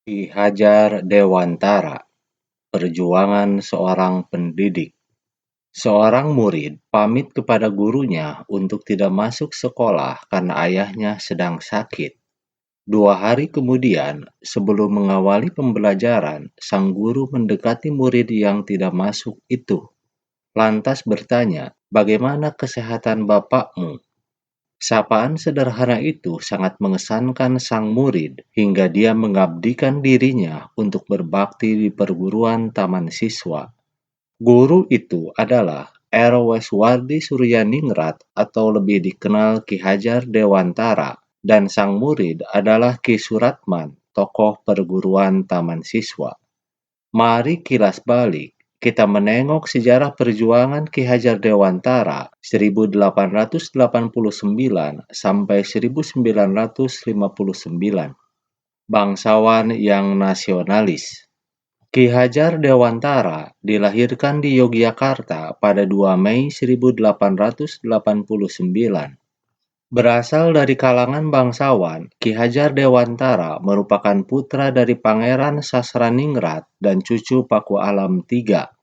Ki Hajar Dewantara, perjuangan seorang pendidik. Seorang murid pamit kepada gurunya untuk tidak masuk sekolah karena ayahnya sedang sakit. 2 hari kemudian, sebelum mengawali pembelajaran, sang guru mendekati murid yang tidak masuk itu. Lantas bertanya, "Bagaimana kesehatan bapakmu?" Sapaan sederhana itu sangat mengesankan sang murid hingga dia mengabdikan dirinya untuk berbakti di perguruan taman siswa. Guru itu adalah Erweswardi Suryaningrat atau lebih dikenal Ki Hajar Dewantara, dan sang murid adalah Ki Suratman, tokoh perguruan taman siswa. Mari kilas balik, kita menengok sejarah perjuangan Ki Hajar Dewantara 1889 sampai 1959. Bangsawan yang nasionalis. Ki Hajar Dewantara dilahirkan di Yogyakarta pada 2 Mei 1889. Berasal dari kalangan bangsawan, Ki Hajar Dewantara merupakan putra dari Pangeran Sasraningrat dan cucu Paku Alam III.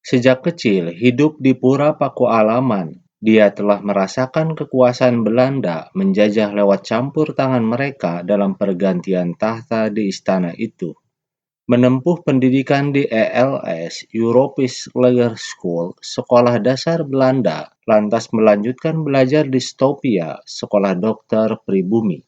Sejak kecil hidup di Pura Paku Alaman, dia telah merasakan kekuasaan Belanda menjajah lewat campur tangan mereka dalam pergantian tahta di istana itu. Menempuh pendidikan di ELS, Europees Lager School, sekolah dasar Belanda, lantas melanjutkan belajar di Stopia, sekolah dokter pribumi.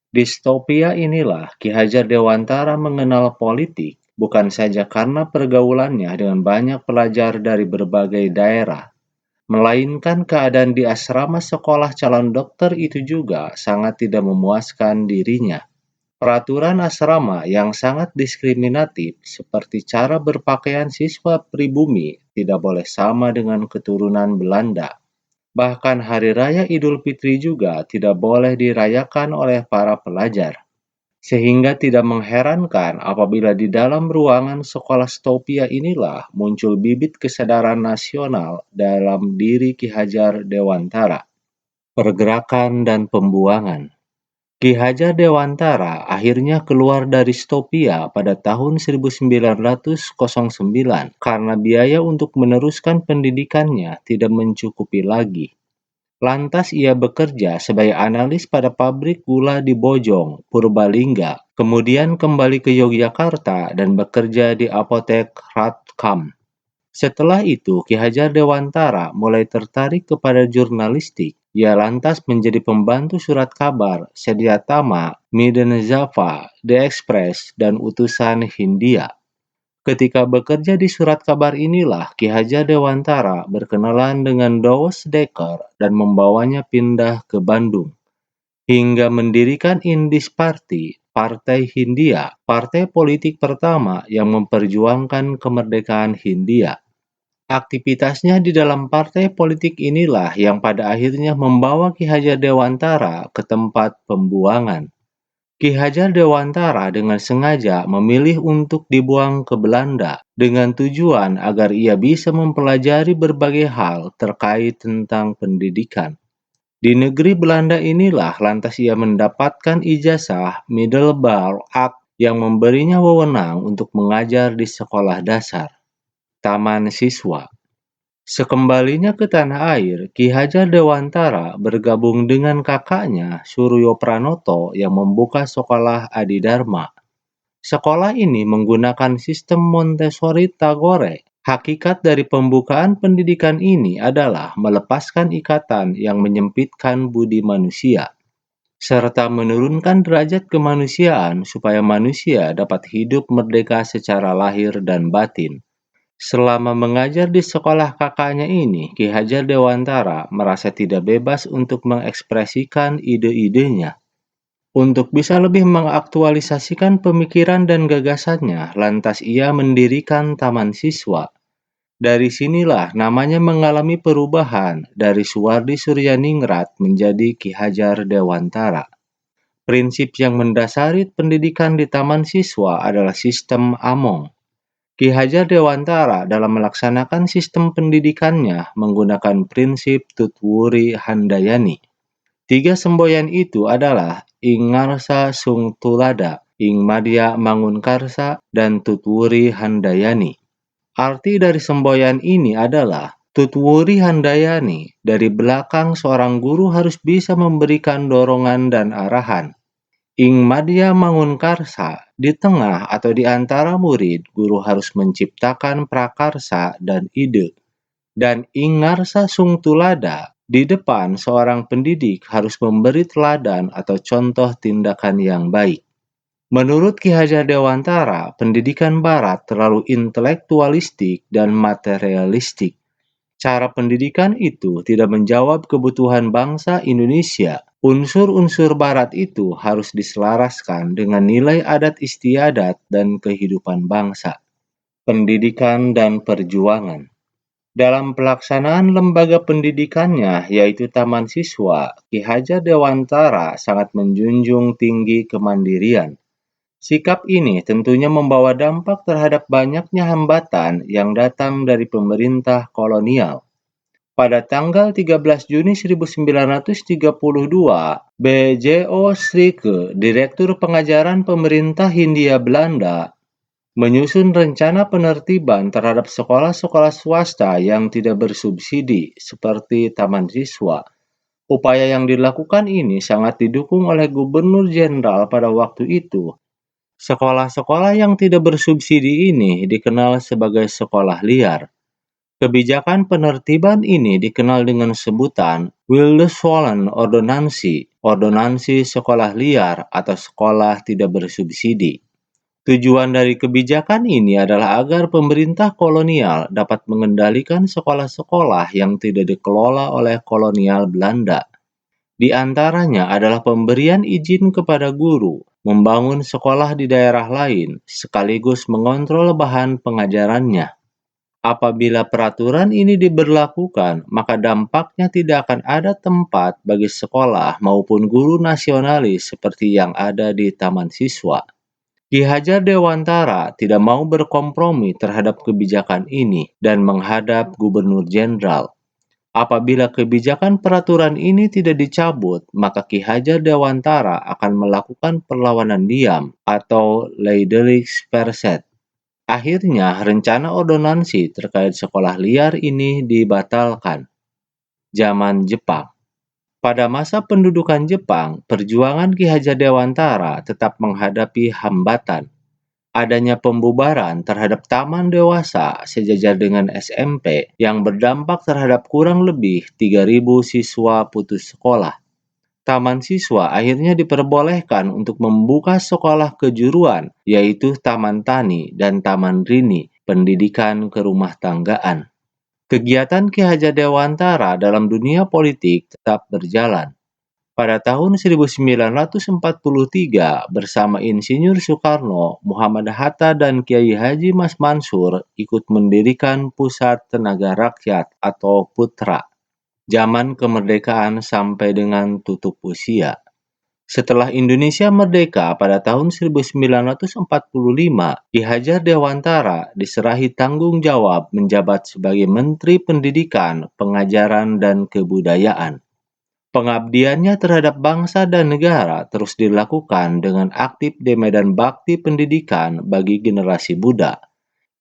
Di Stopia inilah Ki Hajar Dewantara mengenal politik, bukan saja karena pergaulannya dengan banyak pelajar dari berbagai daerah, melainkan keadaan di asrama sekolah calon dokter itu juga sangat tidak memuaskan dirinya. Peraturan asrama yang sangat diskriminatif seperti cara berpakaian siswa pribumi tidak boleh sama dengan keturunan Belanda. Bahkan Hari Raya Idul Fitri juga tidak boleh dirayakan oleh para pelajar. Sehingga tidak mengherankan apabila di dalam ruangan sekolah Stopia inilah muncul bibit kesadaran nasional dalam diri Ki Hajar Dewantara. Pergerakan dan pembuangan. Ki Hajar Dewantara akhirnya keluar dari Stopia pada tahun 1909 karena biaya untuk meneruskan pendidikannya tidak mencukupi lagi. Lantas ia bekerja sebagai analis pada pabrik gula di Bojong, Purbalingga, kemudian kembali ke Yogyakarta dan bekerja di apotek Ratkam. Setelah itu, Ki Hajar Dewantara mulai tertarik kepada jurnalistik. Ia lantas menjadi pembantu surat kabar Sediatama, Midden Java, The Express, dan utusan Hindia. Ketika bekerja di surat kabar inilah Ki Hajar Dewantara berkenalan dengan Douwe Dekker dan membawanya pindah ke Bandung, hingga mendirikan Indis Party, Partai Hindia, partai politik pertama yang memperjuangkan kemerdekaan Hindia. Aktivitasnya di dalam partai politik inilah yang pada akhirnya membawa Ki Hajar Dewantara ke tempat pembuangan. Ki Hajar Dewantara dengan sengaja memilih untuk dibuang ke Belanda dengan tujuan agar ia bisa mempelajari berbagai hal terkait tentang pendidikan. Di negeri Belanda inilah lantas ia mendapatkan ijazah Middelbaar Act yang memberinya wewenang untuk mengajar di sekolah dasar, taman siswa. Sekembalinya ke tanah air, Ki Hajar Dewantara bergabung dengan kakaknya Suryo Pranoto yang membuka sekolah Adidharma. Sekolah ini menggunakan sistem Montessori Tagore. Hakikat dari pembukaan pendidikan ini adalah melepaskan ikatan yang menyempitkan budi manusia, serta menurunkan derajat kemanusiaan supaya manusia dapat hidup merdeka secara lahir dan batin. Selama mengajar di sekolah kakaknya ini, Ki Hajar Dewantara merasa tidak bebas untuk mengekspresikan ide-idenya. Untuk bisa lebih mengaktualisasikan pemikiran dan gagasannya, lantas ia mendirikan taman siswa. Dari sinilah namanya mengalami perubahan dari Suwardi Suryaningrat menjadi Ki Hajar Dewantara. Prinsip yang mendasari pendidikan di taman siswa adalah sistem Among. Ki Hajar Dewantara dalam melaksanakan sistem pendidikannya menggunakan prinsip Tutwuri Handayani. 3 semboyan itu adalah Ingarsa Sung Tulada, Ing Madya Mangunkarsa, dan Tutwuri Handayani. Arti dari semboyan ini adalah Tutwuri Handayani, dari belakang seorang guru harus bisa memberikan dorongan dan arahan. Ing Madya Mangunkarsa, di tengah atau di antara murid, guru harus menciptakan prakarsa dan ide. Dan Ing Ngarsa Sungtulada, di depan seorang pendidik harus memberi teladan atau contoh tindakan yang baik. Menurut Ki Hajar Dewantara, pendidikan Barat terlalu intelektualistik dan materialistik. Cara pendidikan itu tidak menjawab kebutuhan bangsa Indonesia. Unsur-unsur Barat itu harus diselaraskan dengan nilai adat istiadat dan kehidupan bangsa. Pendidikan dan perjuangan. Dalam pelaksanaan lembaga pendidikannya, yaitu Taman Siswa, Ki Hajar Dewantara sangat menjunjung tinggi kemandirian. Sikap ini tentunya membawa dampak terhadap banyaknya hambatan yang datang dari pemerintah kolonial. Pada tanggal 13 Juni 1932, B.J.O. Srike, Direktur Pengajaran Pemerintah Hindia Belanda, menyusun rencana penertiban terhadap sekolah-sekolah swasta yang tidak bersubsidi seperti Taman Siswa. Upaya yang dilakukan ini sangat didukung oleh Gubernur Jenderal pada waktu itu. Sekolah-sekolah yang tidak bersubsidi ini dikenal sebagai sekolah liar. Kebijakan penertiban ini dikenal dengan sebutan Wildeswollen Ordonansi, ordonansi sekolah liar atau sekolah tidak bersubsidi. Tujuan dari kebijakan ini adalah agar pemerintah kolonial dapat mengendalikan sekolah-sekolah yang tidak dikelola oleh kolonial Belanda. Di antaranya adalah pemberian izin kepada guru membangun sekolah di daerah lain, sekaligus mengontrol bahan pengajarannya. Apabila peraturan ini diberlakukan, maka dampaknya tidak akan ada tempat bagi sekolah maupun guru nasionalis seperti yang ada di Taman Siswa. Ki Hajar Dewantara tidak mau berkompromi terhadap kebijakan ini dan menghadap Gubernur Jenderal. Apabila kebijakan peraturan ini tidak dicabut, maka Ki Hajar Dewantara akan melakukan perlawanan diam atau Leidelix Perset. Akhirnya, rencana ordonansi terkait sekolah liar ini dibatalkan. Zaman Jepang. Pada masa pendudukan Jepang, perjuangan Ki Hajar Dewantara tetap menghadapi hambatan. Adanya pembubaran terhadap taman dewasa sejajar dengan SMP yang berdampak terhadap kurang lebih 3.000 siswa putus sekolah. Taman siswa akhirnya diperbolehkan untuk membuka sekolah kejuruan, yaitu Taman Tani dan Taman Rini, pendidikan kerumah tanggaan. Kegiatan Ki Hajar Dewantara dalam dunia politik tetap berjalan. Pada tahun 1943, bersama Insinyur Soekarno, Muhammad Hatta, dan Kiai Haji Mas Mansur ikut mendirikan Pusat Tenaga Rakyat atau PUTRA, zaman kemerdekaan sampai dengan tutup usia. Setelah Indonesia merdeka pada tahun 1945, Ki Hajar Dewantara diserahi tanggung jawab menjabat sebagai Menteri Pendidikan, Pengajaran, dan Kebudayaan. Pengabdiannya terhadap bangsa dan negara terus dilakukan dengan aktif di medan bakti pendidikan bagi generasi muda,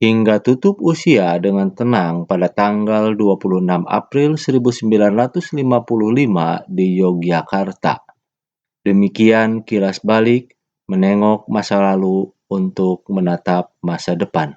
hingga tutup usia dengan tenang pada tanggal 26 April 1955 di Yogyakarta. Demikian kilas balik menengok masa lalu untuk menatap masa depan.